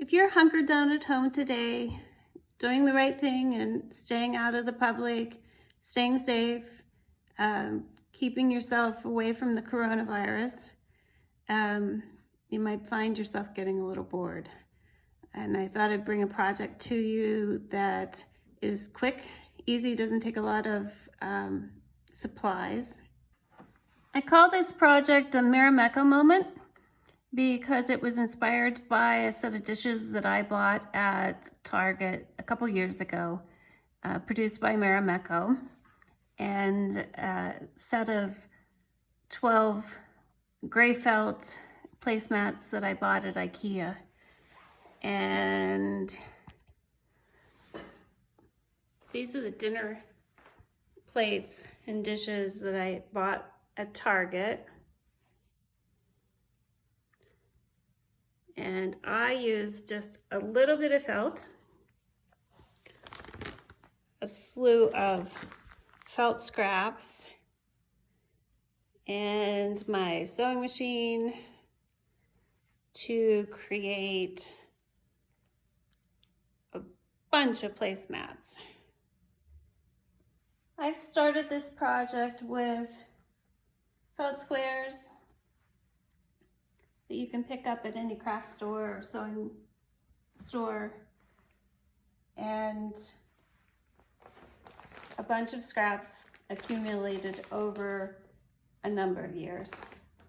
If you're hunkered down at home today, doing the right thing and staying out of the public, staying safe, keeping yourself away from the coronavirus, you might find yourself getting a little bored. And I thought I'd bring a project to you that is quick, easy, doesn't take a lot of supplies. I call this project a Marimekko Moment because it was inspired by a set of dishes that I bought at Target a couple years ago, produced by Marimekko, and a set of 12 gray felt placemats that I bought at IKEA. And these are the dinner plates and dishes that I bought at Target. And I used just a little bit of felt, a slew of felt scraps, and my sewing machine to create a bunch of placemats. I started this project with felt squares that you can pick up at any craft store or sewing store, and a bunch of scraps accumulated over a number of years.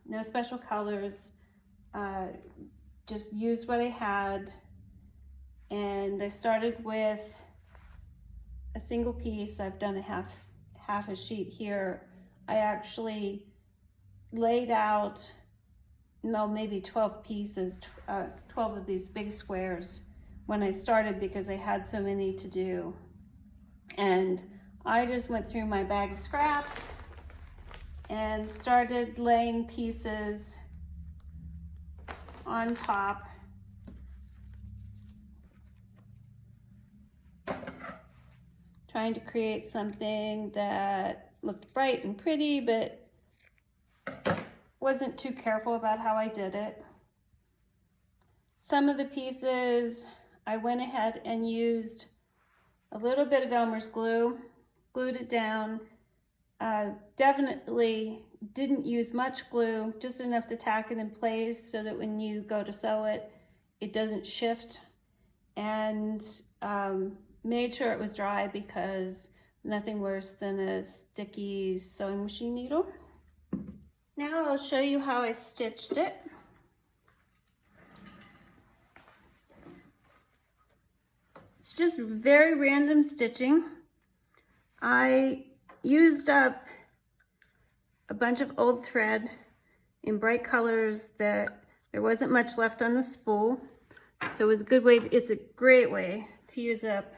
No special colors, just used what I had. And I started with a single piece. I've done a half a sheet here. I actually laid out maybe 12 pieces, 12 of these big squares when I started because I had so many to do. And I just went through my bag of scraps and started laying pieces on top. Trying to create something that looked bright and pretty, but wasn't too careful about how I did it. Some of the pieces I went ahead and used a little bit of Elmer's glue, glued it down. Definitely didn't use much glue, just enough to tack it in place so that when you go to sew it, it doesn't shift. And made sure it was dry because nothing worse than a sticky sewing machine needle. Now I'll show you how I stitched it. It's just very random stitching. I used up a bunch of old thread in bright colors that there wasn't much left on the spool. So it was a good way, it's a great way to use up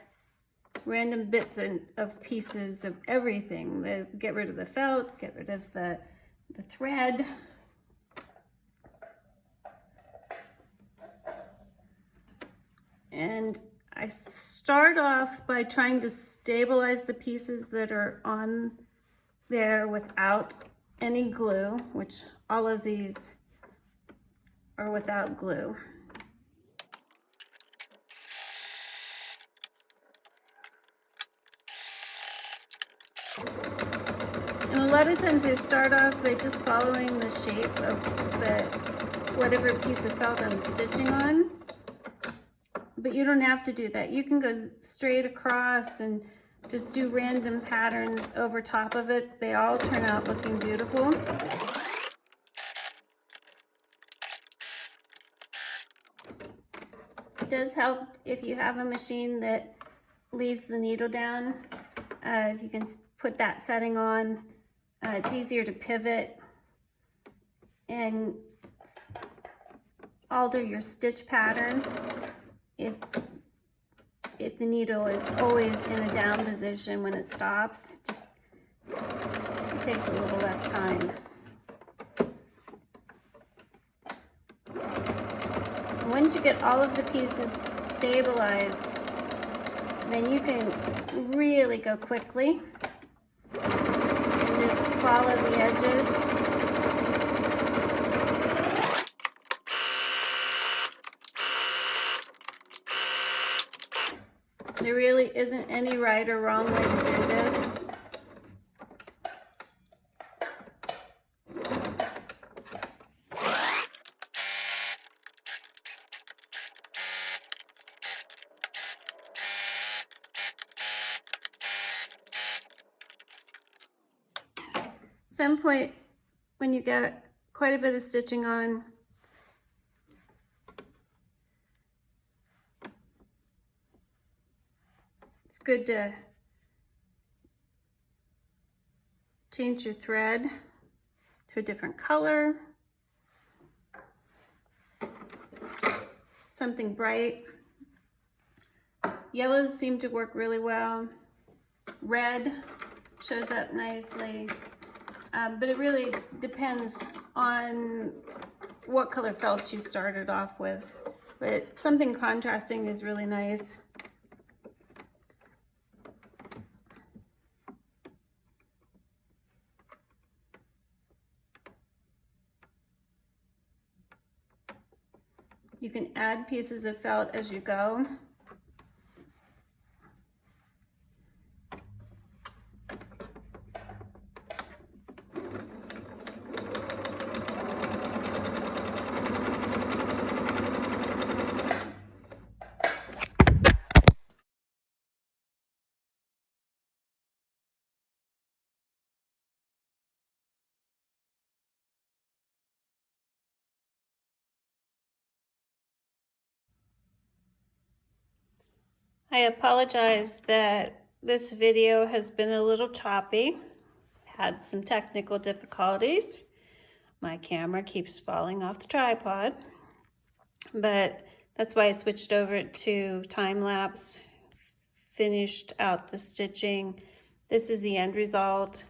random bits of pieces of everything. Get rid of the felt, get rid of the thread. And I start off by trying to stabilize the pieces that are on there without any glue, which all of these are without glue. And a lot of times I start off by just following the shape of whatever piece of felt I'm stitching on. But you don't have to do that. You can go straight across and just do random patterns over top of it. They all turn out looking beautiful. It does help if you have a machine that leaves the needle down. If you can put that setting on, it's easier to pivot and alter your stitch pattern if the needle is always in a down position when it stops. It takes a little less time. And once you get all of the pieces stabilized, then you can really go quickly and just follow the edges. There really isn't any right or wrong way to do this. At some point, when you get quite a bit of stitching on, it's good to change your thread to a different color, something bright. Yellows seem to work really well. Red shows up nicely. But it really depends on what color felt you started off with. But something contrasting is really nice. You can add pieces of felt as you go. I apologize that this video has been a little choppy, had some technical difficulties. My camera keeps falling off the tripod, but that's why I switched over to time-lapse, finished out the stitching. This is the end result.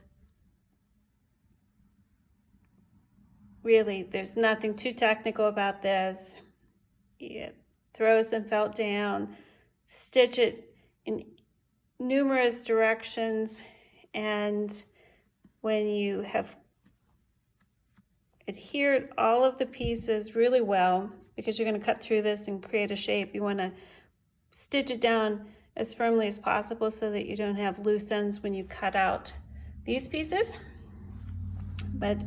Really, there's nothing too technical about this. You throw some felt down, stitch it in numerous directions, and when you have adhered all of the pieces really well, because you're going to cut through this and create a shape, you want to stitch it down as firmly as possible so that you don't have loose ends when you cut out these pieces. But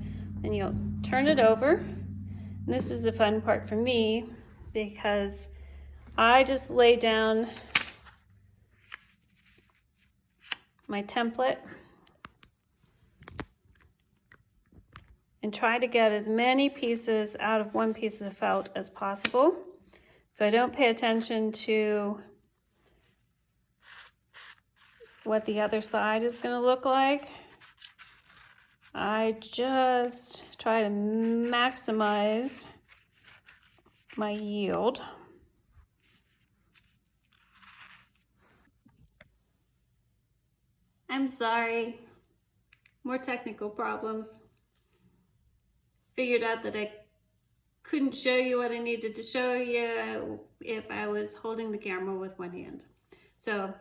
then you'll turn it over, and this is the fun part for me, because I just lay down my template and try to get as many pieces out of one piece of felt as possible. So I don't pay attention to what the other side is going to look like. I just try to maximize my yield. I'm sorry, more technical problems. Figured out that I couldn't show you what I needed to show you if I was holding the camera with one hand. So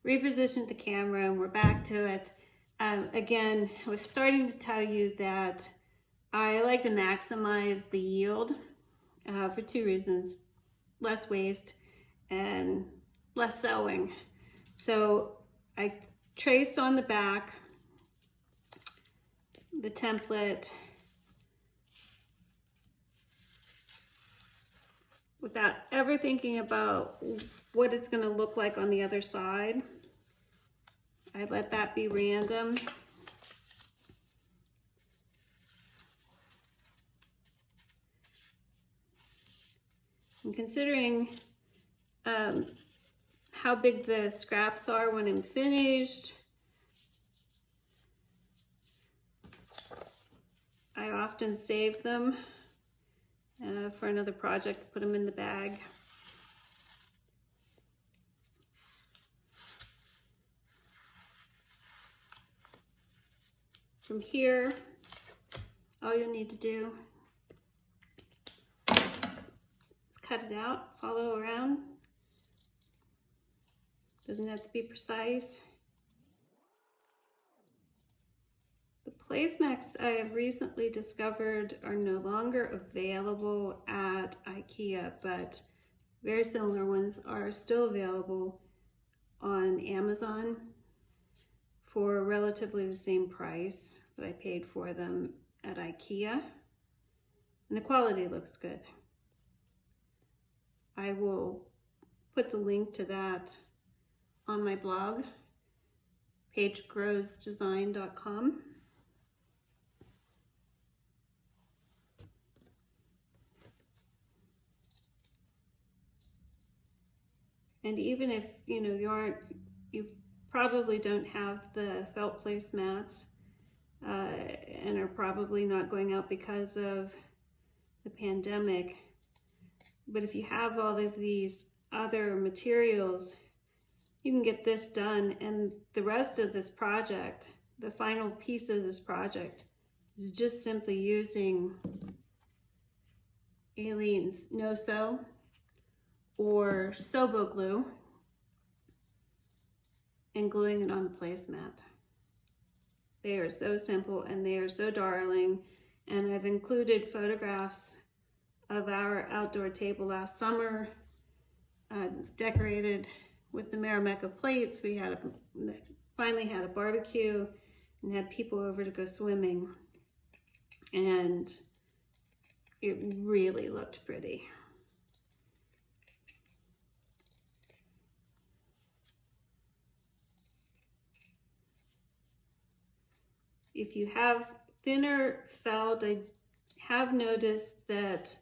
repositioned the camera and we're back to it. Again, I was starting to tell you that I like to maximize the yield for two reasons: less waste and less sewing. So I trace on the back the template without ever thinking about what it's going to look like on the other side. I let that be random. And considering how big the scraps are when I'm finished, I often save them for another project, put them in the bag. From here, all you'll need to do is cut it out, follow around. Doesn't have to be precise. The placemats I have recently discovered are no longer available at IKEA, but very similar ones are still available. on Amazon for relatively the same price that I paid for them at IKEA. And the quality looks good. I will put the link to that on my blog, pagegrowsdesign.com. And even if you probably don't have the felt placemats and are probably not going out because of the pandemic, but if you have all of these other materials, you can get this done, and the rest of this project, the final piece of this project, is just simply using Aleene's no-sew or Sobo glue and gluing it on the placemat. They are so simple and they are so darling, and I've included photographs of our outdoor table last summer, decorated with the Marimekko plates. We finally had a barbecue and had people over to go swimming, and it really looked pretty. If you have thinner felt, I have noticed that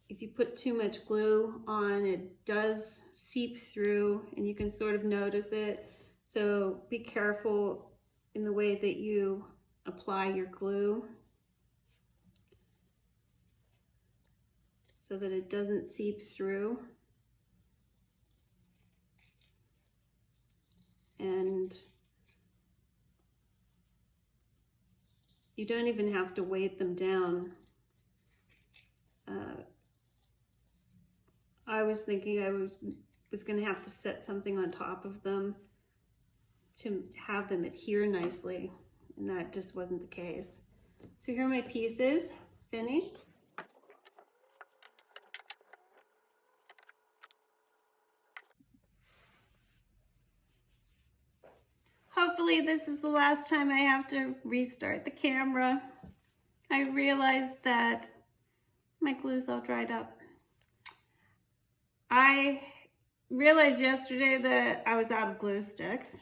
if you put too much glue on, it does seep through and you can sort of notice it. So be careful in the way that you apply your glue so that it doesn't seep through. And you don't even have to weight them down. I was thinking I was going to have to set something on top of them to have them adhere nicely, and that just wasn't the case. So here are my pieces finished. Hopefully this is the last time I have to restart the camera. I realized that my glue's all dried up. I realized yesterday that I was out of glue sticks.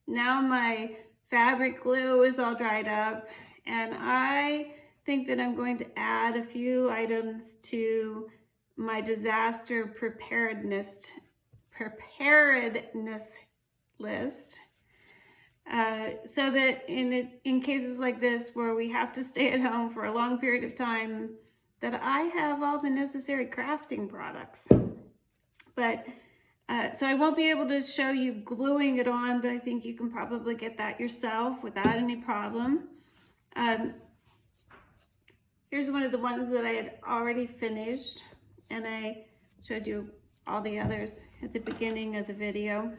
Now my fabric glue is all dried up, and I think that I'm going to add a few items to my disaster preparedness list. So that in cases like this where we have to stay at home for a long period of time, that I have all the necessary crafting products. But so I won't be able to show you gluing it on, but I think you can probably get that yourself without any problem. Here's one of the ones that I had already finished, and I showed you all the others at the beginning of the video.